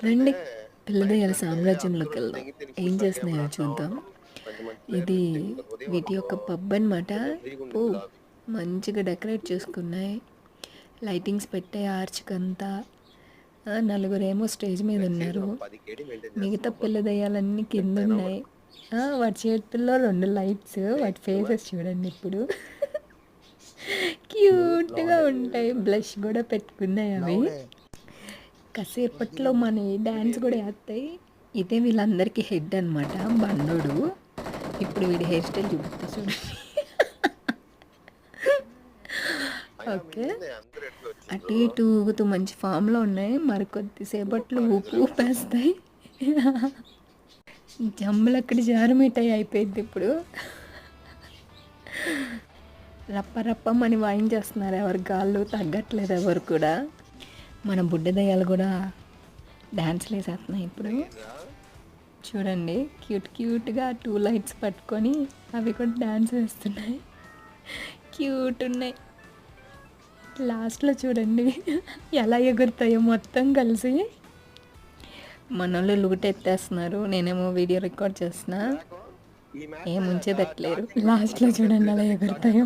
రండి పిల్లదయ్యాల సామ్రాజ్యంలోకి వెళ్దాం. ఏం చేస్తున్నాయో చూద్దాం. ఇది వీటి యొక్క పబ్ అనమాట. ఓ మంచిగా డెకరేట్ చేసుకున్నాయి, లైటింగ్స్ పెట్టాయి ఆర్చ్కంతా. నలుగురేమో స్టేజ్ మీద ఉన్నారు, మిగతా పిల్లదయ్యాలన్నీ కింద ఉన్నాయి. వాటి చేతుల్లో 2 లైట్స్, వాటి ఫేసెస్ చూడండి ఇప్పుడు. క్యూట్గా ఉంటాయి, బ్లష్ కూడా పెట్టుకున్నాయి అవి. కాసేపట్లో మన డ్యాన్స్ కూడా వేస్తాయి. ఇదే వీళ్ళందరికీ హెడ్ అనమాట, బండోడు. ఇప్పుడు వీడి హెయిర్ స్టైల్ చూపిస్తా చూడండి. ఓకే, అటు ఇటు ఊగుతూ మంచి ఫామ్లో ఉన్నాయి. మరి కొద్దిసేపట్లో ఊపేస్తాయి. జంబులు అక్కడ జారుమిఠాయి అయిపోయింది ఇప్పుడు. రప్ప రప్పమని వాయించేస్తున్నారు, ఎవరి గాళ్ళు తగ్గట్లేదు ఎవరు కూడా. మన బుడ్డ దయ్యాలు కూడా డ్యాన్స్లు వేసేస్తున్నాయి ఇప్పుడు. చూడండి క్యూట్గా 2 లైట్స్ పట్టుకొని అవి కూడా డ్యాన్స్ వేస్తున్నాయి, క్యూట్ ఉన్నాయి. లాస్ట్లో చూడండి ఎలా ఎగురుతాయో మొత్తం కలిసి. మనోళ్ళు లూట్ ఎత్తేస్తున్నారు, నేనేమో వీడియో రికార్డ్ చేస్తున్నా. ఏం ఉంచేదట్లేరు. లాస్ట్లో చూడండి అలా ఎగురుతాయో.